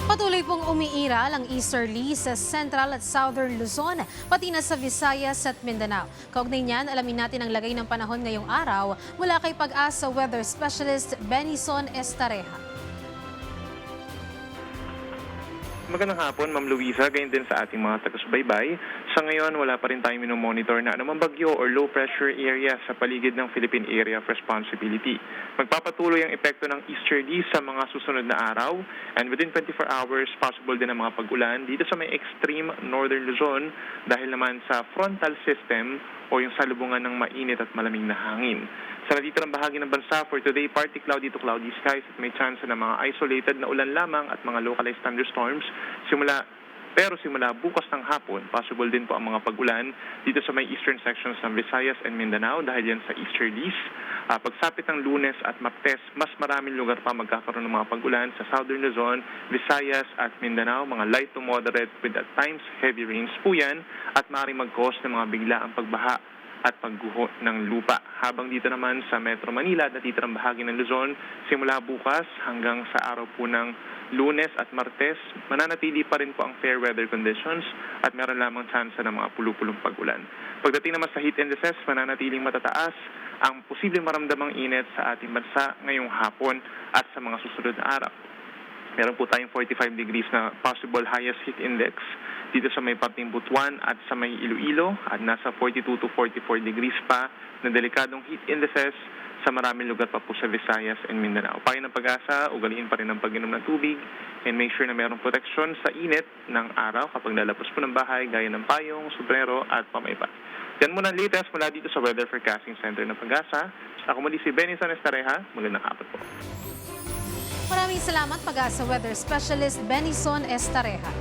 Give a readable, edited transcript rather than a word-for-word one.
Patuloy pong umiiral ang easterly sa Central at Southern Luzon, pati na sa Visayas at Mindanao. Kaugnay niyan, alamin natin ang lagay ng panahon ngayong araw mula kay Pag-asa Weather Specialist Benison Estareja. Magandang hapon, Ma'am Luisa, gayon din sa ating mga taga-subaybay. Sa ngayon, wala pa rin tayong minomonitor na anumang bagyo or low pressure area sa paligid ng Philippine Area of Responsibility. Magpapatuloy ang epekto ng easterly sa mga susunod na araw, and within 24 hours, possible din ang mga pag-ulan dito sa may extreme northern Luzon dahil naman sa frontal system o yung salubungan ng mainit at malamig na hangin. Sa natitirang bahagi ng bansa for today, partly cloudy to cloudy skies at may chance na mga isolated na ulan lamang at mga localized thunderstorms. Simula bukas ng hapon, possible din po ang mga pag-ulan dito sa may eastern sections ng Visayas and Mindanao dahil yan sa easterlies. Pagsapit ng Lunes at Martes, mas maraming lugar pa magkakaroon ng mga pag-ulan sa Southern Luzon, Visayas at Mindanao, mga light to moderate with at times heavy rains po yan at maaaring mag-cause ng mga biglaang pagbaha at pagguho ng lupa. Habang dito naman sa Metro Manila at natitirang bahagi ng Luzon, simula bukas hanggang sa araw po ng Lunes at Martes, mananatili pa rin po ang fair weather conditions at meron lamang chance ng mga pulupulong pag-ulan. Pagdating naman sa heat indices, mananatiling matataas ang posibleng maramdamang init sa ating bansa ngayong hapon at sa mga susunod na araw. Meron po tayong 45 degrees na possible highest heat index dito sa may parting Butuan at sa may Iloilo at nasa 42 to 44 degrees pa na delikadong heat indices sa maraming lugar pa po sa Visayas and Mindanao. Payo ng Pag-asa, ugaliin pa rin ang pag-inom ng tubig and make sure na mayroong proteksyon sa init ng araw kapag lalabas po ng bahay gaya ng payong, sombrero at pamaypa. Yan muna ang latest mula dito sa Weather Forecasting Center ng Pag-asa. Ako muli si Benison Estareja. Magandang hapon po. Maraming salamat, Pag-asa Weather Specialist Benison Estareja.